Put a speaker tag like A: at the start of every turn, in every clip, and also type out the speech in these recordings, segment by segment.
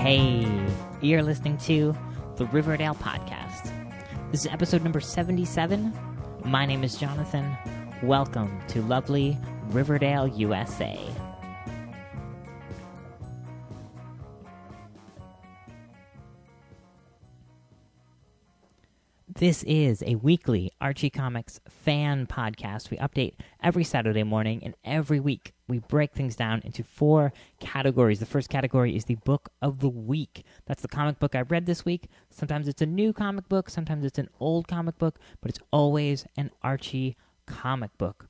A: Hey, you're listening to the Riverdale podcast. This is episode number 77. My name is Jonathan. Welcome to lovely Riverdale, USA. This is a weekly Archie Comics fan podcast. We update every Saturday morning, and every week we break things down into 4 categories. The first category is the book of the week. That's the comic book I read this week. Sometimes it's a new comic book, sometimes it's an old comic book, but it's always an Archie comic book.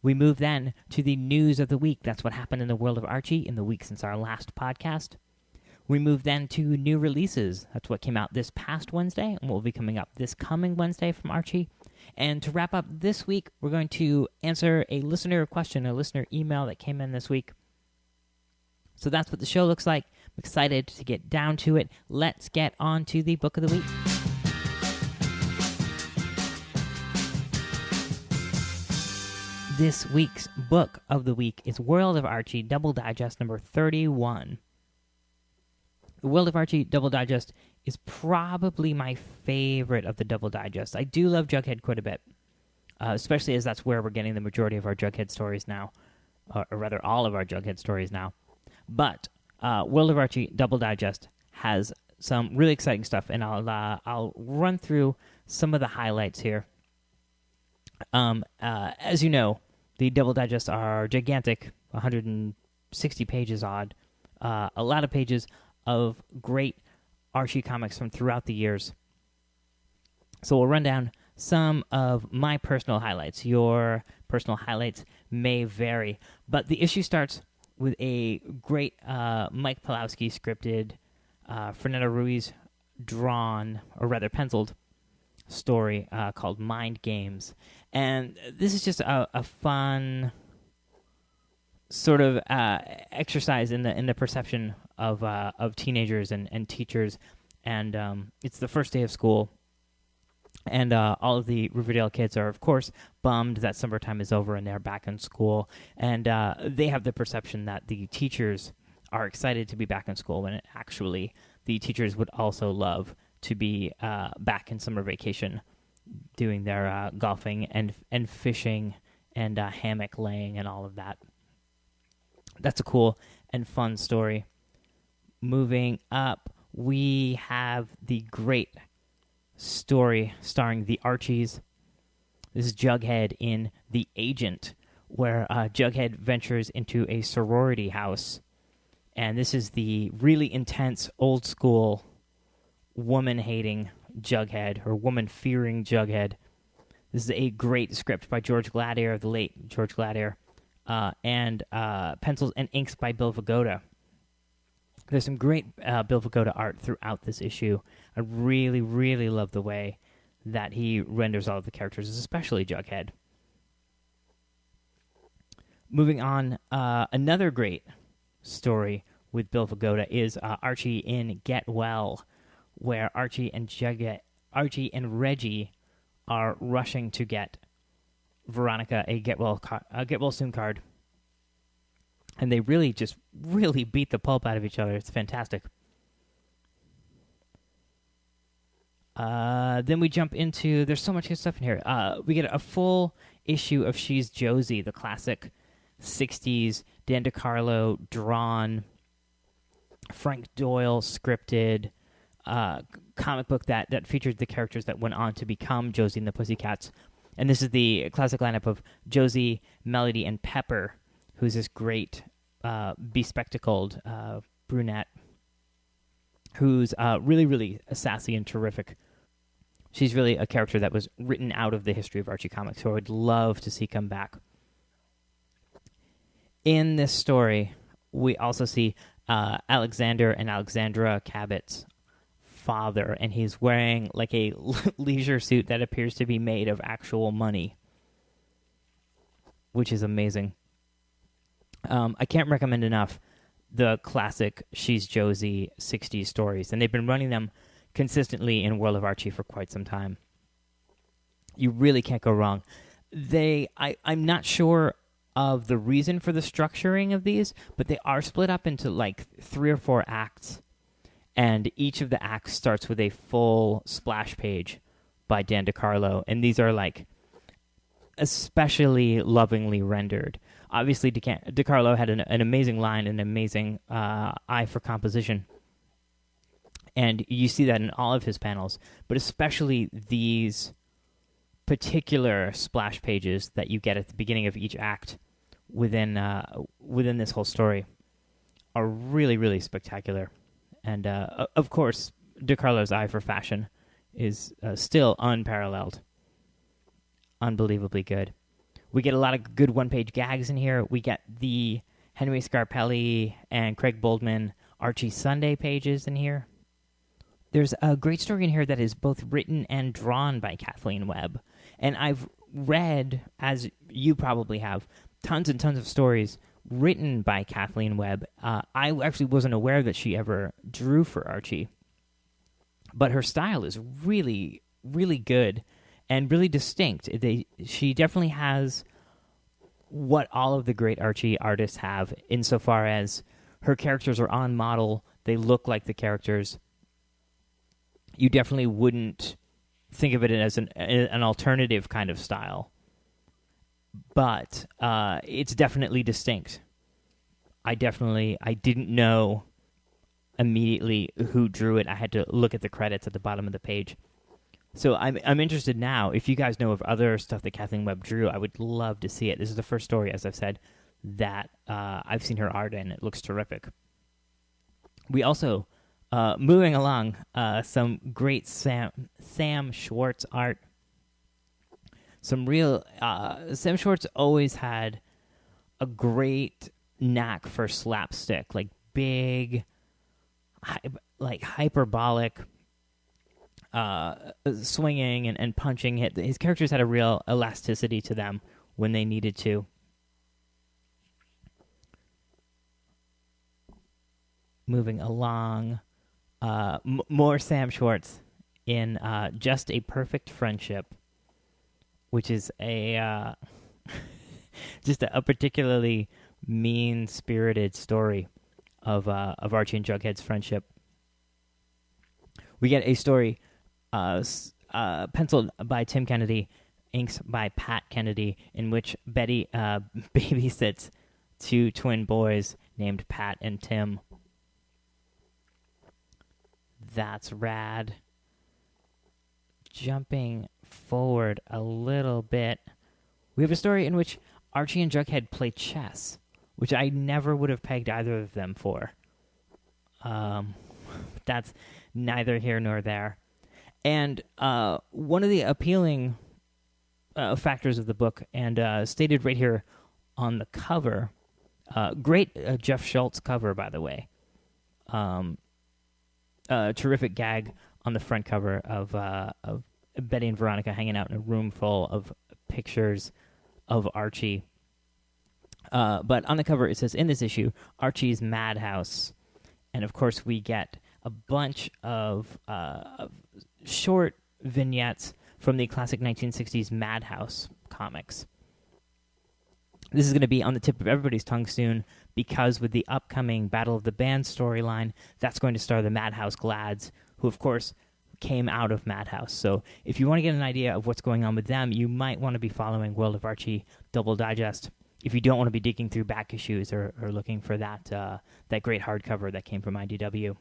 A: We move then to the news of the week. That's what happened in the world of Archie in the week since our last podcast. We move then to new releases. That's what came out this past Wednesday and what will be coming up this coming Wednesday from Archie. And to wrap up this week, we're going to answer a listener question, a listener email that came in this week. So that's what the show looks like. I'm excited to get down to it. Let's get on to the book of the week. This week's book of the week is World of Archie Double Digest number 31. The World of Archie Double Digest is probably my favorite of the Double Digest. I do love Jughead quite a bit, especially as that's where we're getting the majority of our Jughead stories now, or rather all of our Jughead stories now. But World of Archie Double Digest has some really exciting stuff, and I'll run through some of the highlights here. As you know, the Double Digests are gigantic, 160 pages odd, a lot of pages of great Archie comics from throughout the years. So we'll run down some of my personal highlights. Your personal highlights may vary, but the issue starts with a great Mike Pawlowski scripted, Fernando Ruiz drawn, or rather penciled, story called Mind Games. And this is just a fun sort of exercise in the perception of teenagers and teachers, and it's the first day of school, and all of the Riverdale kids are, of course, bummed that summertime is over and they're back in school, and they have the perception that the teachers are excited to be back in school, when actually the teachers would also love to be back in summer vacation, doing their golfing and fishing and hammock laying and all of that. That's a cool and fun story. Moving up, we have the great story starring the Archies. This is Jughead in The Agent, where Jughead ventures into a sorority house. And this is the really intense, old-school, woman-hating Jughead, or woman-fearing Jughead. This is a great script by George Gladier, the late George Gladier, and pencils and inks by Bill Vigoda. There's some great Bill Vigoda art throughout this issue. I really, really love the way that he renders all of the characters, especially Jughead. Moving on, another great story with Bill Vigoda is Archie in Get Well, where Archie and Reggie are rushing to get Veronica a Get Well Soon card. And they really beat the pulp out of each other. It's fantastic. Then we jump into, there's so much good stuff in here. We get a full issue of She's Josie, the classic 60s Dan DeCarlo drawn, Frank Doyle scripted comic book that featured the characters that went on to become Josie and the Pussycats. And this is the classic lineup of Josie, Melody, and Pepper, who's this great bespectacled brunette who's really, really sassy and terrific. She's really a character that was written out of the history of Archie Comics, who I would love to see come back. In this story, we also see Alexander and Alexandra Cabot's father, and he's wearing like a leisure suit that appears to be made of actual money, which is amazing. I can't recommend enough the classic She's Josie 60s stories, and they've been running them consistently in World of Archie for quite some time. You really can't go wrong. I'm not sure of the reason for the structuring of these, but they are split up into like 3 or 4 acts, And each of the acts starts with a full splash page by Dan DeCarlo, and these are like especially lovingly rendered. Obviously, DeCarlo had an amazing line, an amazing eye for composition, and you see that in all of his panels, but especially these particular splash pages that you get at the beginning of each act within this whole story are really, really spectacular. And of course, DeCarlo's eye for fashion is still unparalleled. Unbelievably good. We get a lot of good one-page gags in here. We get the Henry Scarpelli and Craig Boldman Archie Sunday pages in here. There's a great story in here that is both written and drawn by Kathleen Webb. And I've read, as you probably have, tons and tons of stories written by Kathleen Webb. I actually wasn't aware that she ever drew for Archie. But her style is really, really good and really distinct. She definitely has what all of the great Archie artists have, insofar as her characters are on model, they look like the characters. You definitely wouldn't think of it as an alternative kind of style, but it's definitely distinct. I didn't know immediately who drew it. I had to look at the credits at the bottom of the page. So I'm interested now. If you guys know of other stuff that Kathleen Webb drew, I would love to see it. This is the first story, as I've said, that I've seen her art in. It looks terrific. We also, moving along, some great Sam Schwartz art. Some real Sam Schwartz always had a great knack for slapstick, like big, like hyperbolic swinging and punching. His characters had a real elasticity to them when they needed to. Moving along, more Sam Schwartz in Just a Perfect Friendship, which is a just a particularly mean-spirited story of Archie and Jughead's friendship. We get a story penciled by Tim Kennedy, inks by Pat Kennedy, in which Betty babysits two twin boys named Pat and Tim. That's rad. Jumping forward a little bit, we have a story in which Archie and Jughead play chess, which I never would have pegged either of them for. That's neither here nor there. And one of the appealing factors of the book, and stated right here on the cover, great Jeff Schultz cover, by the way. Terrific gag on the front cover of Betty and Veronica hanging out in a room full of pictures of Archie. But on the cover it says, in this issue, Archie's Madhouse. And of course we get a bunch of short vignettes from the classic 1960s Madhouse comics. This is going to be on the tip of everybody's tongue soon, because with the upcoming Battle of the Bands storyline, that's going to star the Madhouse Glads, who, of course, came out of Madhouse. So if you want to get an idea of what's going on with them, you might want to be following World of Archie Double Digest if you don't want to be digging through back issues or looking for that great hardcover that came from IDW.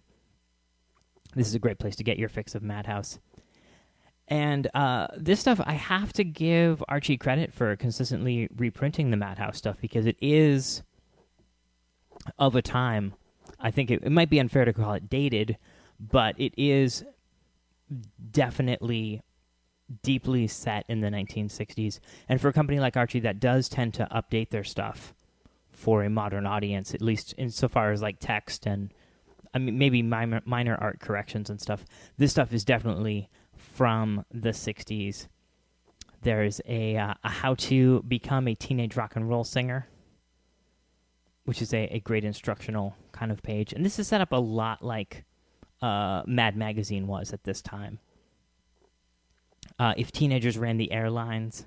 A: This is a great place to get your fix of Madhouse. And this stuff, I have to give Archie credit for consistently reprinting the Madhouse stuff, because it is of a time. I think it might be unfair to call it dated, but it is definitely deeply set in the 1960s. And for a company like Archie that does tend to update their stuff for a modern audience, at least insofar as like text and maybe minor art corrections and stuff, this stuff is definitely from the 60s. There's a how to become a teenage rock and roll singer, which is a great instructional kind of page. And this is set up a lot like Mad Magazine was at this time. If teenagers ran the airlines,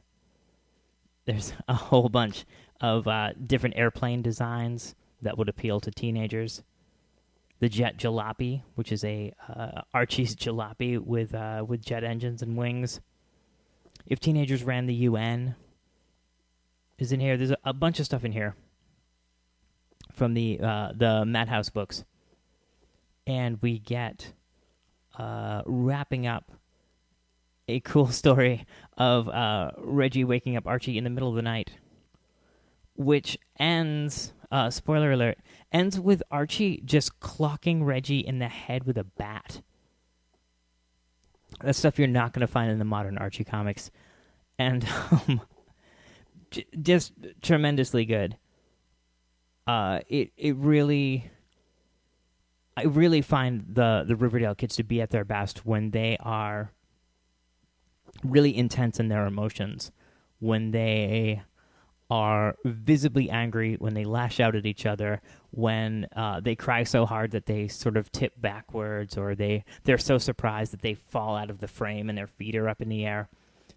A: there's a whole bunch of different airplane designs that would appeal to teenagers. the Jet Jalopy, which is a Archie's jalopy with jet engines and wings. If Teenagers Ran the UN is in here. There's a bunch of stuff in here from the Madhouse books. And we get wrapping up a cool story of Reggie waking up Archie in the middle of the night, which ends, spoiler alert, ends with Archie just clocking Reggie in the head with a bat. That's stuff you're not going to find in the modern Archie comics. And just tremendously good. It really... I really find the Riverdale kids to be at their best when they are really intense in their emotions, when they are visibly angry, when they lash out at each other, when they cry so hard that they sort of tip backwards, or they're so surprised that they fall out of the frame and their feet are up in the air.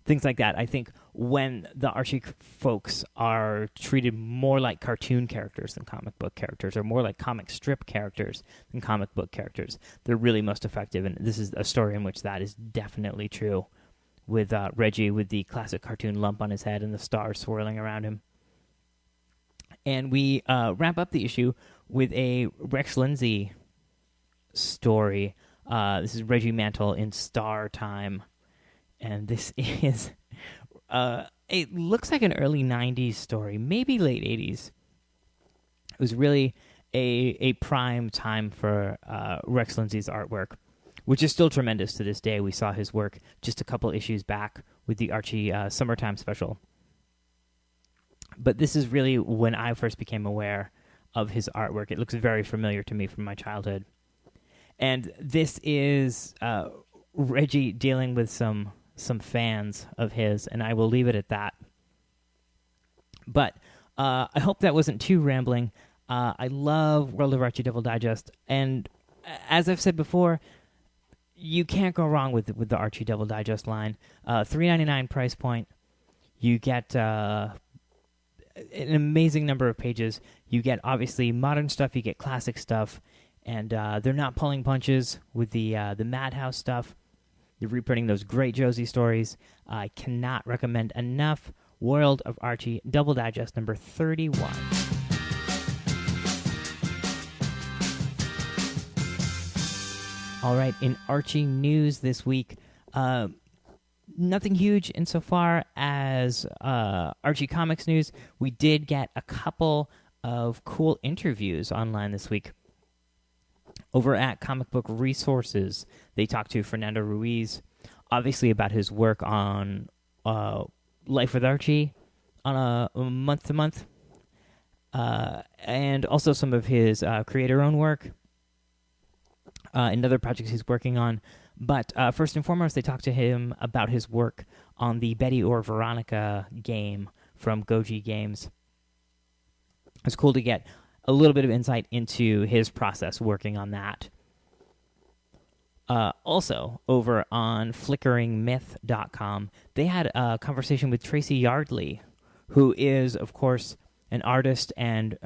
A: Things like that. I think when the Archie folks are treated more like cartoon characters than comic book characters, or more like comic strip characters than comic book characters, they're really most effective. And this is a story in which that is definitely true, with Reggie with the classic cartoon lump on his head and the stars swirling around him. And we wrap up the issue with a Rex Lindsay story. This is Reggie Mantle in Star Time. And this is, it looks like an early 90s story, maybe late 80s. It was really a prime time for Rex Lindsay's artwork, which is still tremendous to this day. We saw his work just a couple issues back with the Archie Summertime special. But this is really when I first became aware of his artwork. It looks very familiar to me from my childhood. And this is Reggie dealing with some fans of his, and I will leave it at that. But I hope that wasn't too rambling. I love World of Archie Devil Digest, and as I've said before, you can't go wrong with the Archie Devil Digest line. $3.99 price point. You get an amazing number of pages. You get, obviously, modern stuff. You get classic stuff, and they're not pulling punches with the Madhouse stuff. They're reprinting those great Josie stories. I cannot recommend enough. World of Archie Double Digest number 31. All right, in Archie news this week, nothing huge insofar as Archie Comics news. We did get a couple of cool interviews online this week. Over at Comic Book Resources, they talked to Fernando Ruiz, obviously about his work on Life with Archie on a month-to-month, and also some of his creator-owned work and other projects he's working on. But first and foremost, they talked to him about his work on the Betty or Veronica game from Goji Games. It's cool to get a little bit of insight into his process working on that. Also, over on flickeringmyth.com, they had a conversation with Tracy Yardley, who is, of course, an artist and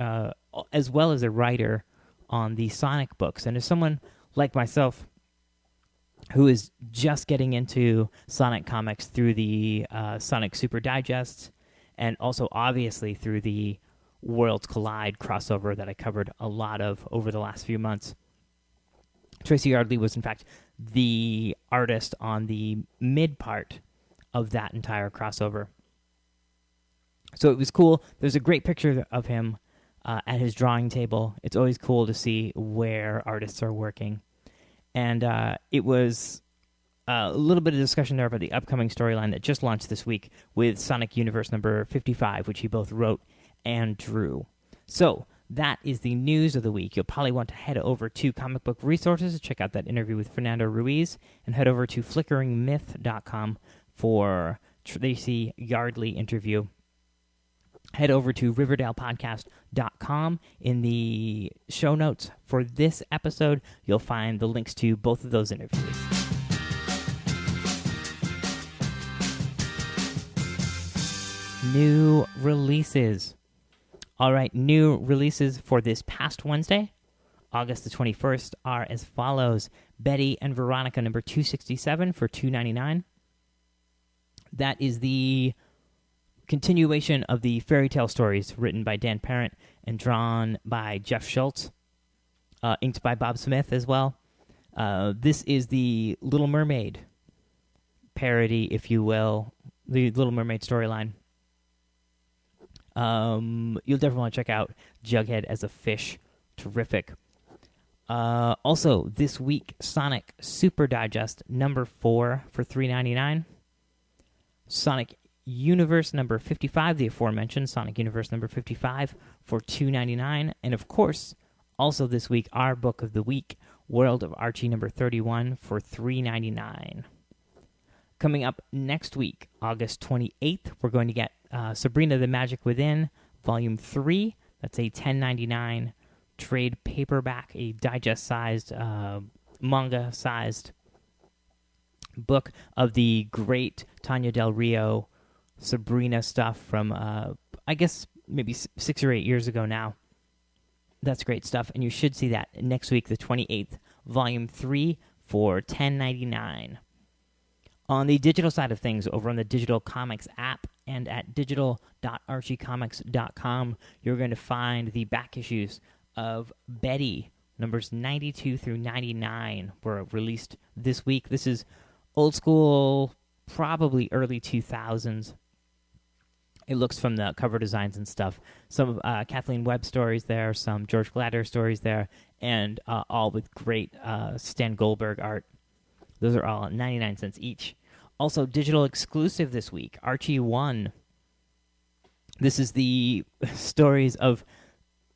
A: as well as a writer on the Sonic books, and is someone like myself who is just getting into Sonic comics through the Sonic Super Digests, and also obviously through the Worlds Collide crossover that I covered a lot of over the last few months. Tracy Yardley was, in fact, the artist on the mid part of that entire crossover. So it was cool. There's a great picture of him at his drawing table. It's always cool to see where artists are working. And it was a little bit of discussion there about the upcoming storyline that just launched this week with Sonic Universe number 55, which he both wrote and drew. So that is the news of the week. You'll probably want to head over to Comic Book Resources to check out that interview with Fernando Ruiz, and head over to flickeringmyth.com for Tracy Yardley interview. Head over to riverdale.podcast.com. In the show notes for this episode, you'll find the links to both of those interviews. New releases. All right, new releases for this past Wednesday. August the 21st are as follows: Betty and Veronica number 267 for $2.99. That is the continuation of the fairy tale stories written by Dan Parent and drawn by Jeff Schultz, inked by Bob Smith as well. This is the Little Mermaid parody, if you will, the Little Mermaid storyline. You'll definitely want to check out Jughead as a fish. Terrific. Also, this week, Sonic Super Digest number 4 for $3.99. Sonic Universe number 55, the aforementioned Sonic Universe number 55 for $2.99. And of course, also this week, our book of the week, World of Archie number 31 for $3.99. Coming up next week, August 28th, we're going to get Sabrina the Magic Within, Volume 3. That's a $10.99 trade paperback, a digest-sized, manga-sized book of the great Tanya Del Rio Sabrina stuff from, I guess, maybe 6 or 8 years ago now. That's great stuff, and you should see that next week, the 28th, Volume 3 for $10.99. On the digital side of things, over on the Digital Comics app and at digital.archiecomics.com, you're going to find the back issues of Betty. Numbers 92 through 99 were released this week. This is old school, probably early 2000s. It looks from the cover designs and stuff. Some Kathleen Webb stories there, some George Glatter stories there, and all with great Stan Goldberg art. Those are all 99 cents each. Also, digital exclusive this week, Archie 1. This is the stories of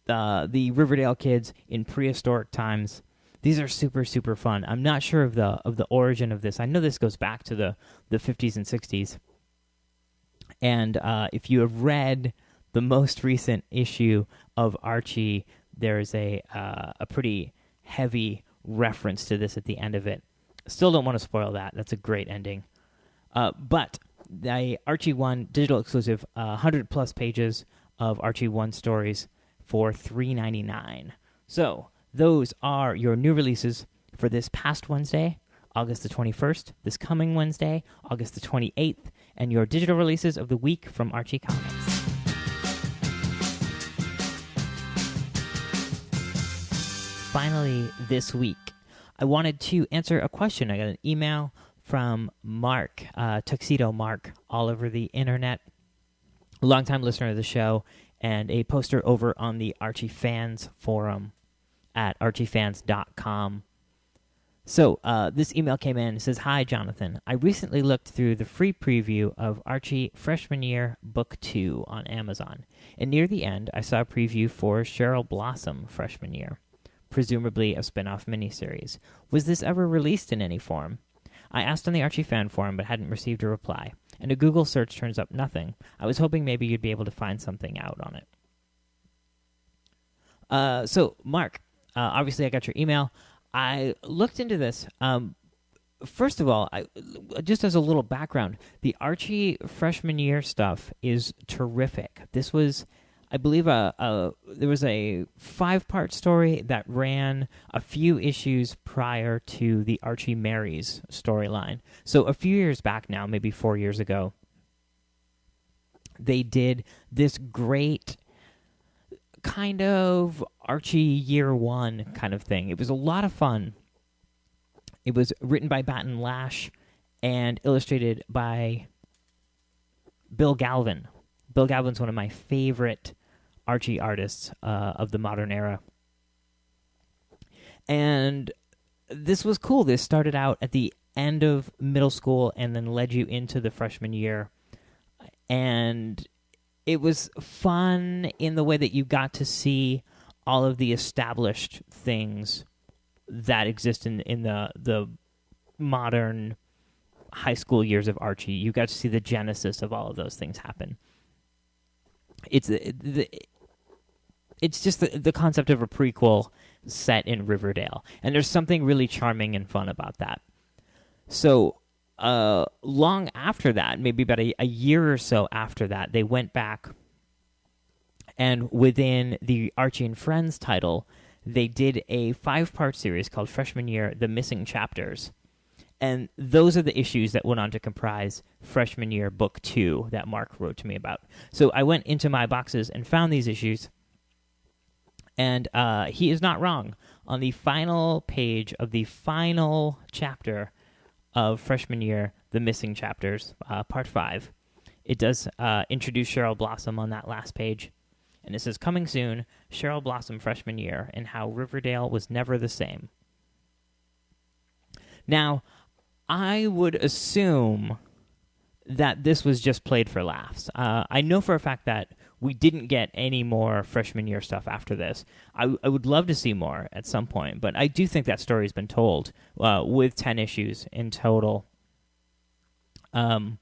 A: the Riverdale kids in prehistoric times. These are super, super fun. I'm not sure of the origin of this. I know this goes back to the 50s and 60s. And if you have read the most recent issue of Archie, there's a pretty heavy reference to this at the end of it. Still don't want to spoil that. That's a great ending. But the Archie 1 digital exclusive, 100-plus pages of Archie 1 stories for $3.99. So those are your new releases for this past Wednesday, August the 21st, this coming Wednesday, August the 28th, and your digital releases of the week from Archie Comics. Finally, this week, I wanted to answer a question. I got an email from Mark, Tuxedo Mark, all over the internet, a longtime listener of the show, and a poster over on the Archie Fans forum at archiefans.com. So this email came in. It says, "Hi, Jonathan. I recently looked through the free preview of Archie Freshman Year Book 2 on Amazon, and near the end, I saw a preview for Cheryl Blossom Freshman Year, presumably a spin-off miniseries. Was this ever released in any form? I asked on the Archie fan forum, but hadn't received a reply, and a Google search turns up nothing. I was hoping maybe you'd be able to find something out on it." So, Mark, obviously I got your email. I looked into this. First of all, just as a little background, the Archie freshman year stuff is terrific. This was, I believe, there was a 5-part story that ran a few issues prior to the Archie Marries storyline. So a few years back now, maybe 4 years ago, they did this great kind of Archie Year 1 kind of thing. It was a lot of fun. It was written by Batten Lash and illustrated by Bill Galvin. Bill Galvin's one of my favorite Archie artists of the modern era. And this was cool. This started out at the end of middle school and then led you into the freshman year. And it was fun in the way that you got to see all of the established things that exist in the modern high school years of Archie. You got to see the genesis of all of those things happen. It's just the concept of a prequel set in Riverdale, and there's something really charming and fun about that. So long after that, maybe about a year or so after that, they went back and within the Archie and Friends title they did a 5-part series called Freshman Year, The Missing Chapters. And those are the issues that went on to comprise Freshman Year Book 2 that Mark wrote to me about. So I went into my boxes and found these issues, and he is not wrong. On the final page of the final chapter of Freshman Year, The Missing Chapters, Part 5, it does introduce Cheryl Blossom on that last page. And it says, coming soon, Cheryl Blossom Freshman Year, and how Riverdale was never the same. Now, I would assume that this was just played for laughs. I know for a fact that we didn't get any more Freshman Year stuff after this. I would love to see more at some point, but I do think that story's been told with 10 issues in total. I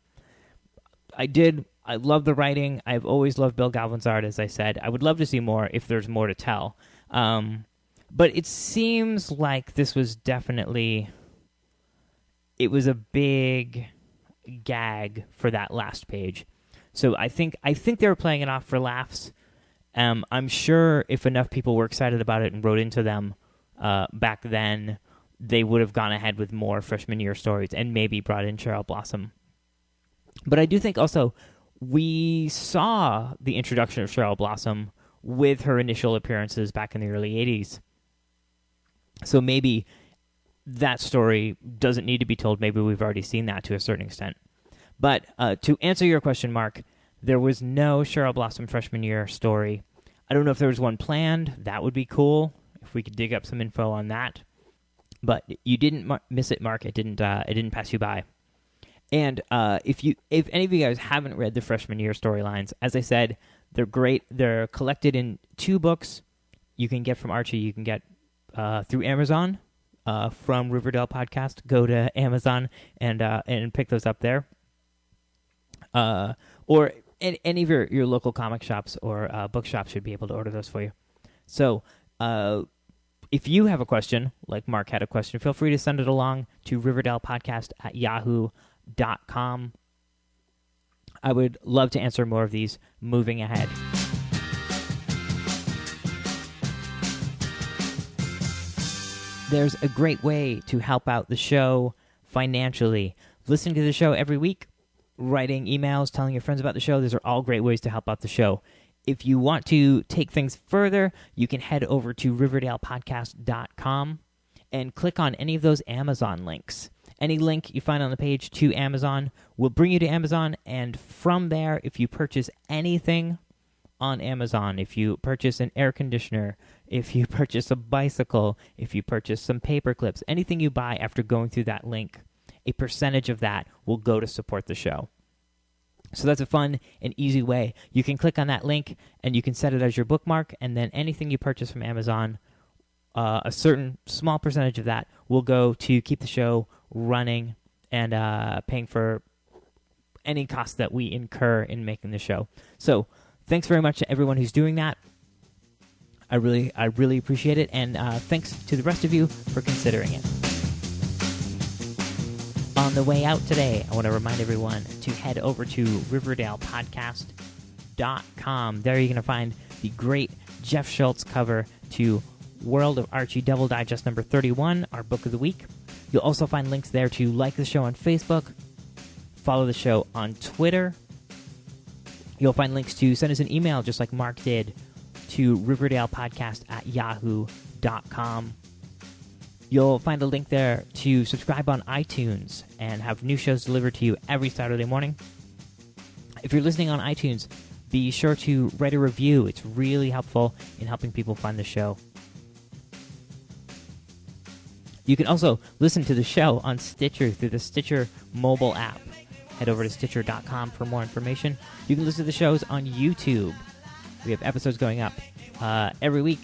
A: love the writing. I've always loved Bill Galvin's art, as I said. I would love to see more if there's more to tell. But it seems like this was definitely... It was a big gag for that last page. So I think they were playing it off for laughs. I'm sure if enough people were excited about it and wrote into them back then, they would have gone ahead with more Freshman Year stories and maybe brought in Cheryl Blossom. But I do think also we saw the introduction of Cheryl Blossom with her initial appearances back in the early 80s. So maybe that story doesn't need to be told. Maybe we've already seen that to a certain extent. But to answer your question, Mark, there was no Cheryl Blossom Freshman Year story. I don't know if there was one planned. That would be cool if we could dig up some info on that. But you didn't miss it, Mark. It didn't pass you by. And if any of you guys haven't read the Freshman Year storylines, as I said, they're great. They're collected in 2 books. You can get from Archie. You can get through Amazon from Riverdale Podcast. Go to Amazon and pick those up there. Or any of your local comic shops or bookshops should be able to order those for you. So if you have a question, like Mark had a question, feel free to send it along to riverdale.podcast@yahoo.com. I would love to answer more of these moving ahead. There's a great way to help out the show financially. Listening to the show every week, writing emails, telling your friends about the show. Those are all great ways to help out the show. If you want to take things further, you can head over to riverdalePodcast.com and click on any of those Amazon links. Any link you find on the page to Amazon will bring you to Amazon, and from there, if you purchase anything on Amazon, if you purchase an air conditioner, if you purchase a bicycle, if you purchase some paper clips, anything you buy after going through that link, a percentage of that will go to support the show. So that's a fun and easy way. You can click on that link, and you can set it as your bookmark, and then anything you purchase from Amazon, a certain small percentage of that will go to keep the show running and paying for any costs that we incur in making the show. So thanks very much to everyone who's doing that. I really appreciate it, and thanks to the rest of you for considering it. On the way out today, I want to remind everyone to head over to riverdalePodcast.com. There you're going to find the great Jeff Schultz cover to World of Archie Double Digest number 31, our book of the week. You'll also find links there to like the show on Facebook, follow the show on Twitter. You'll find links to send us an email, just like Mark did, to riverdalePodcast@yahoo.com. You'll find a link there to subscribe on iTunes and have new shows delivered to you every Saturday morning. If you're listening on iTunes, be sure to write a review. It's really helpful in helping people find the show. You can also listen to the show on Stitcher through the Stitcher mobile app. Head over to Stitcher.com for more information. You can listen to the shows on YouTube. We have episodes going up every week.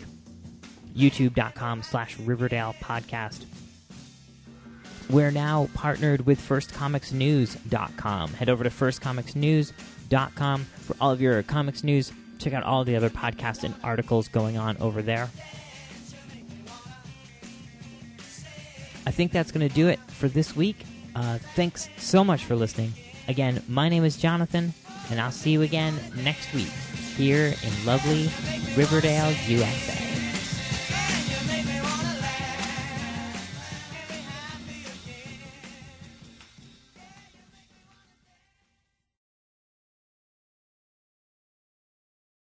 A: YouTube.com/Riverdale Podcast. We're now partnered with FirstComicsNews.com. Head over to FirstComicsNews.com for all of your comics news. Check out all the other podcasts and articles going on over there. I think that's going to do it for this week. Thanks so much for listening. Again, my name is Jonathan, and I'll see you again next week here in lovely Riverdale, USA.